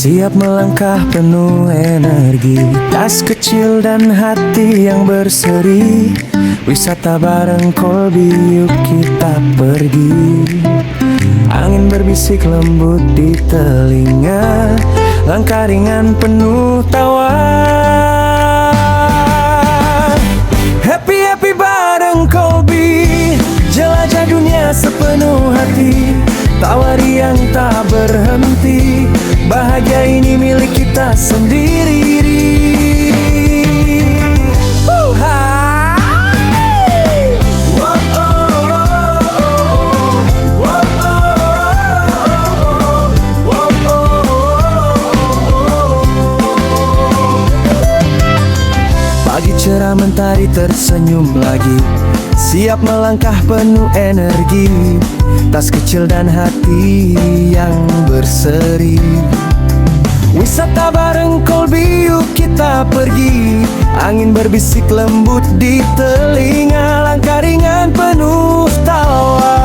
Siap melangkah penuh energi, tas kecil dan hati yang berseri. Wisata bareng Kolbi, yuk kita pergi. Angin berbisik lembut di telinga, langkah ringan penuh tawa. Happy bareng Kolbi, jelajah dunia sepenuh hati. Tawari yang tak berhenti, bahagia ini milik kita sendiri. Pagi cerah mentari tersenyum lagi, siap melangkah penuh energi. Tas kecil dan hati yang berseri. Wisata bareng Kolbi, yuk kita pergi. Angin berbisik lembut di telinga, langkah ringan penuh tawa.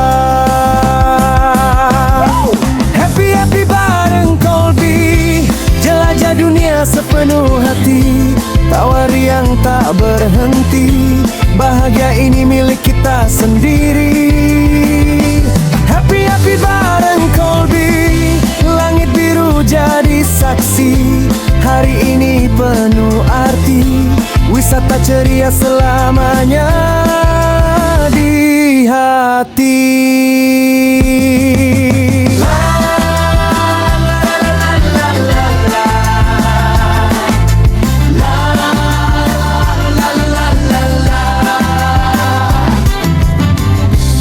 Happy bareng Kolbi, jelajah dunia sepenuh hati. Tawari yang tak berhenti, bahagia ini milik kita sendiri. Happy bareng Kolbi, langit biru jadi saksi. Hari ini penuh arti, wisata ceria selamanya di hati.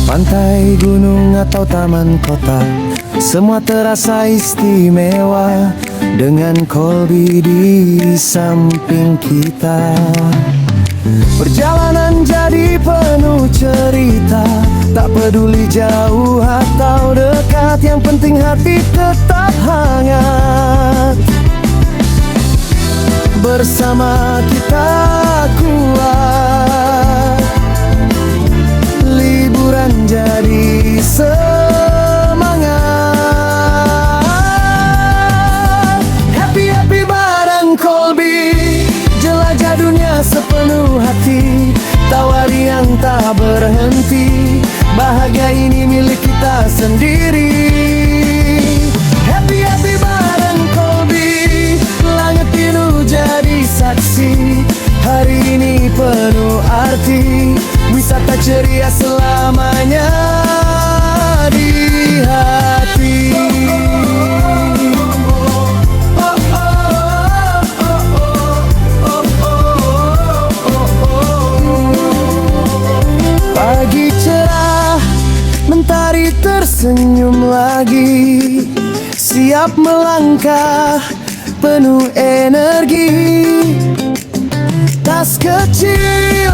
Pantai, gunung atau taman kota, semua terasa istimewa dengan Kolbi di samping kita. Perjalanan jadi penuh cerita, tak peduli jauh atau dekat, yang penting hati tetap hangat. Bersama kita kuat, liburan jadi semangat. Happy bareng Kolbi, jelajah dunia sepenuh hati. Tawari yang tak berhenti, bahagia ini milik kita sendiri. Happy bareng Kolbi, langit biru jadi saksi. Hari ini penuh arti, wisata ceria selamanya di hati. Pagi cerah, mentari tersenyum lagi, siap melangkah penuh energi. Tas kecil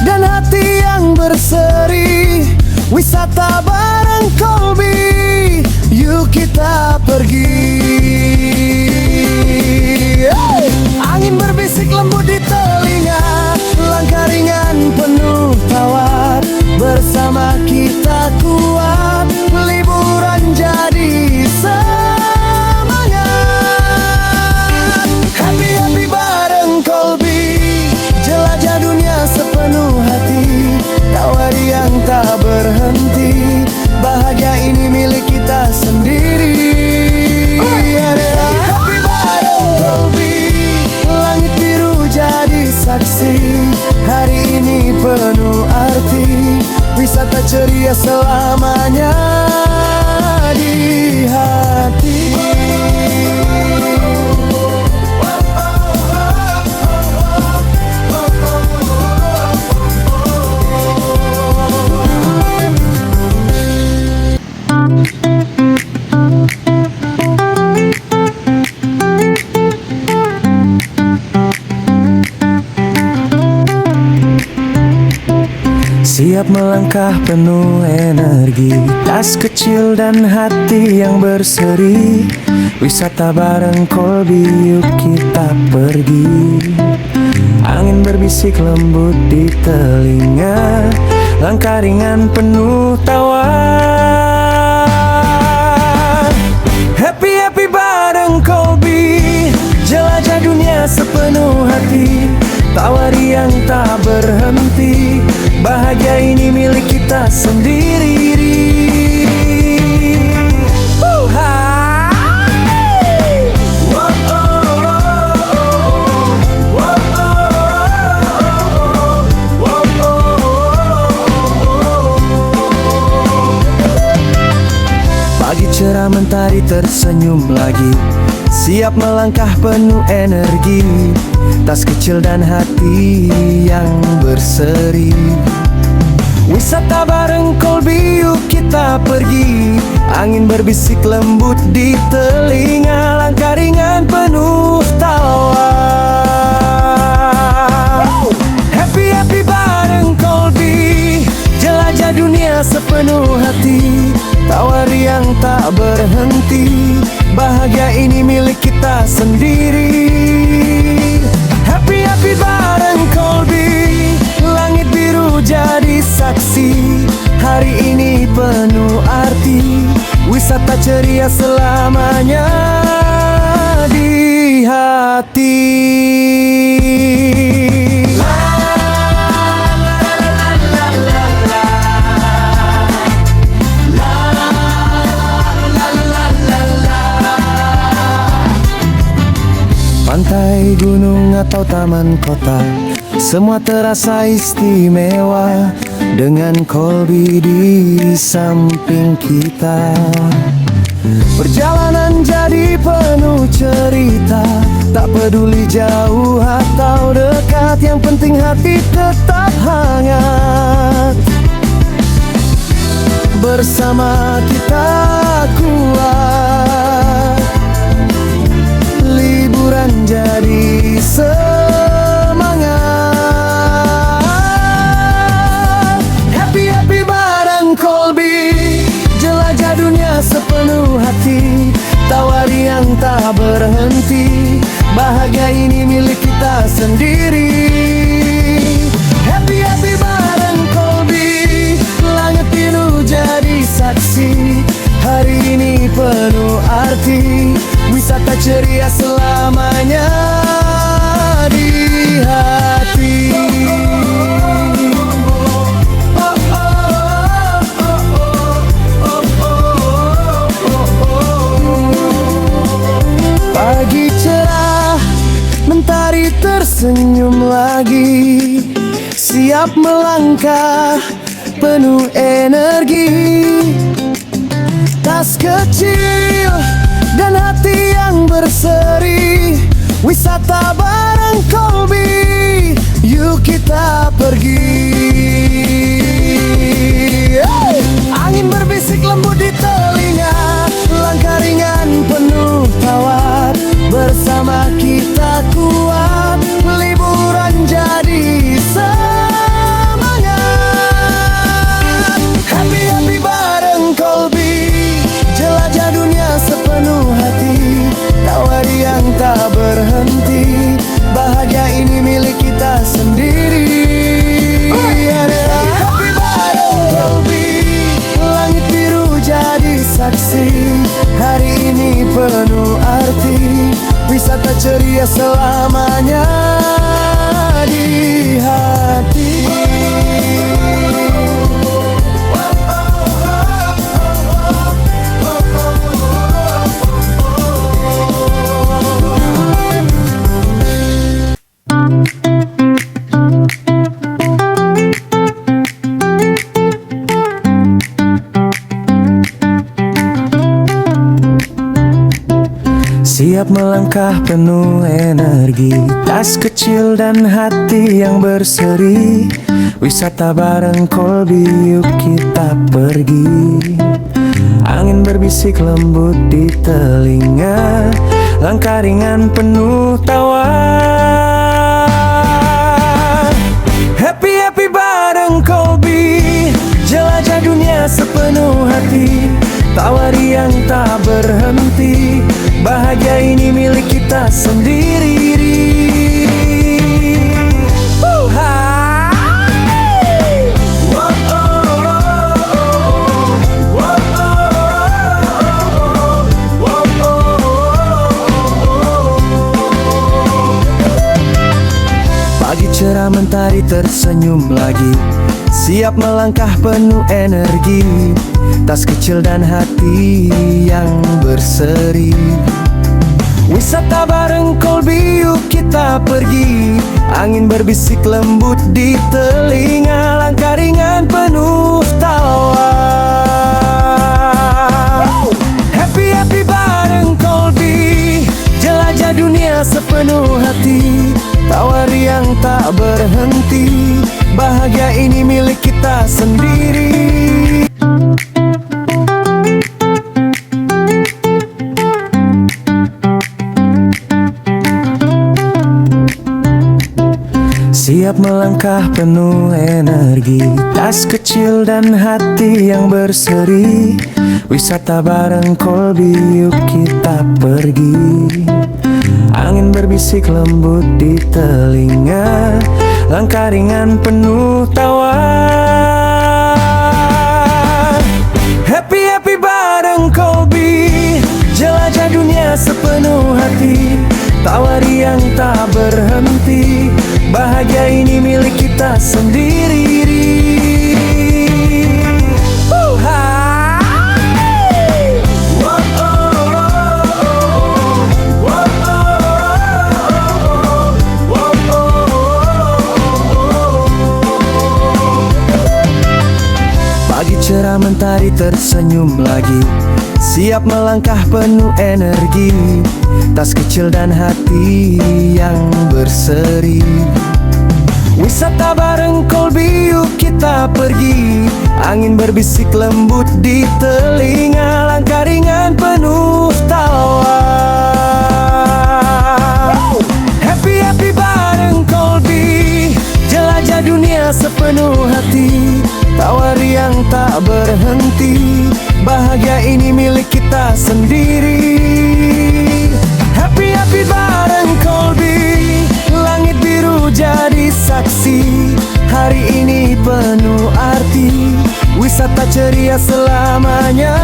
dan hati yang berseri, wisata bareng Kolbi, yuk kita pergi. Angin berbisik lembut di telinga, langkah ringan penuh tawar. Bersama kita kuat, liburan jadi semangat. Happy bareng Kolbi, jelajah dunia sepenuh hati. Tawari yang tak berhenti, bahagia ini milik kita sendiri. Happy bareng Kolbi, langit biru jadi saksi. Hari ini penuh arti, wisata ceria selamanya di hati. Siap melangkah penuh energi, tas kecil dan hati yang berseri. Wisata bareng Kolbi, yuk kita pergi. Angin berbisik lembut di telinga, langkah ringan penuh tawa. Happy happy bareng Colby, jelajah dunia sepenuh hati, tawari yang tak berhenti, bahagia ini milik kita sendiri. Pagi cerah mentari tersenyum lagi, siap melangkah penuh energi, tas kecil dan hati yang berseri. Wisata bareng Colby, yuk kita pergi, angin berbisik lembut di telinga, langkah ringan penuh tawa. Happy happy bareng Colby, jelajah dunia sepenuh hati, tawari yang tak berhenti, bahagia ini milik kita sendiri. Happy happy bareng Colby, langit biru jadi saksi, hari ini penuh arti, wisata ceria selamanya di hati. Pantai, gunung atau taman kota, semua terasa istimewa dengan Colby di samping kita. Perjalanan jadi penuh cerita, tak peduli jauh atau dekat, yang penting hati tetap hangat. Bersama kita kuat, liburan jadi semangat. Happy happy bareng Colby, jelajah dunia sepenuh hati, tawari yang tak berhenti, bahagia ini milik kita sendiri. Happy happy bareng Colby, langit biru jadi saksi, hari ini penuh arti, wisata ceria selamanya di hati. Pagi cerah, mentari tersenyum lagi, siap melangkah penuh energi, tas kecil dan hati yang berseri, wisata bareng Colby, yuk kita pergi. Angin berbisik lembut di telinga, langkah ringan penuh tawar, bersama kita kuat, liburan jadi semangat. Happy happy bareng Colby, jelajah dunia sepenuh hati, tawari yang tak berhenti, bahagia ini milik kita sendiri. Happy bareng Colby, langit biru jadi saksi, hari ini penuh arti, wisata ceria selamanya di hati. Siap melangkah penuh energi, tas kecil dan hati yang berseri, wisata bareng Colby, yuk kita pergi. Angin berbisik lembut di telinga, langkah ringan penuh tawa. Happy happy bareng Colby, jelajah dunia sepenuh hati, tawari yang tak berhenti, bahagia ini milik kita sendiri. cerah mentari tersenyum lagi, siap melangkah penuh energi. Tas kecil dan hati yang berseri. Wisata bareng Kolbi, yuk kita pergi. Angin berbisik lembut di telinga, langkah ringan penuh tawa. Happy bareng Kolbi, jelajah dunia sepenuh hati. Tawari yang tak berhenti, bahagia ini milik kita sendiri. Siap melangkah penuh energi, tas kecil dan hati yang berseri. Wisata bareng Kolbi, yuk kita pergi. Angin berbisik lembut di telinga, langkah ringan penuh tawa. Happy bareng Kolbi, jelajah dunia sepenuh hati. Tawari yang tak berhenti, bahagia ini milik kita sendiri. Pagi cerah mentari tersenyum lagi, siap melangkah penuh energi. Tas kecil dan hati yang berseri. Wisata bareng Kolbi, yuk kita pergi. Angin berbisik lembut di telinga, langkah ringan penuh tawa. Happy bareng Kolbi, jelajah dunia sepenuh hati. Tawari yang tak berhenti, bahagia ini milik kita sendiri. Happy bareng Kolbi, langit biru jadi saksi. Hari ini penuh arti, wisata ceria selamanya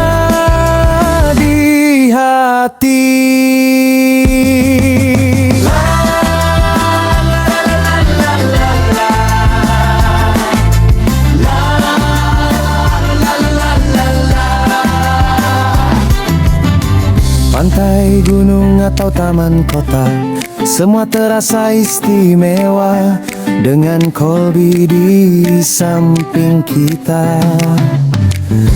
di hati. Pantai, gunung atau taman kota, semua terasa istimewa dengan Kolbi di samping kita.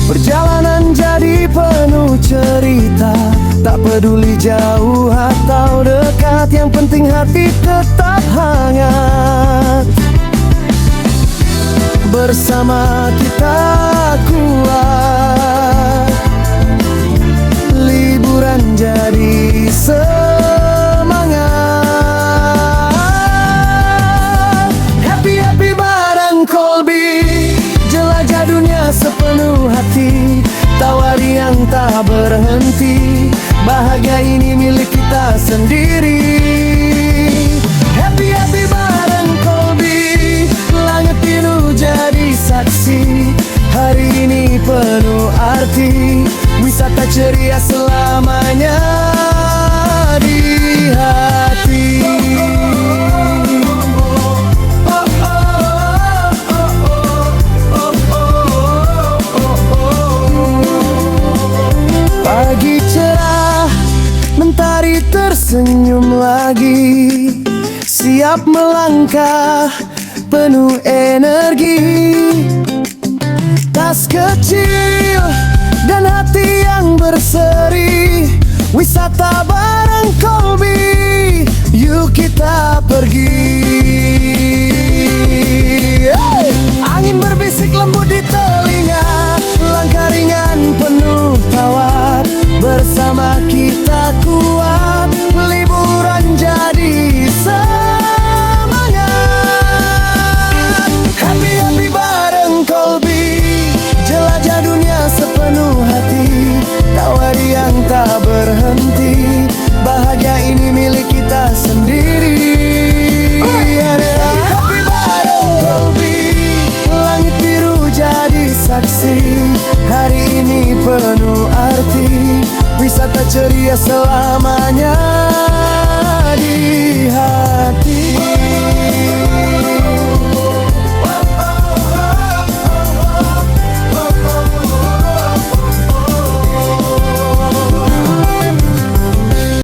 Perjalanan jadi penuh cerita, tak peduli jauh atau dekat, yang penting hati tetap hangat. Bersama kita kuat, liburan jadi semangat. Happy bareng Kolbi, jelajah dunia sepenuh hati. Tawari yang tak berhenti, bahagia ini milik kita sendiri. Happy bareng Kolbi, langit biru jadi saksi. Hari ini penuh arti, wisata ceria selamanya di hati. Pagi cerah, mentari tersenyum lagi, siap melangkah penuh energi. Tas kecil dan hati yang berseri, wisata bareng Kolbi, yuk kita pergi. Angin berbisik lembut di telinga, langkah ringan penuh tawa. Bersama kita kuat, liburan jadi semangat. Happy bareng Kolbi, jelajah dunia sepenuh hati. Tawari yang tak berhenti, bahagia ini milik kita sendiri. Happy bareng Kolbi, langit biru jadi saksi. Hari ini penuh arti, wisata ceria selamanya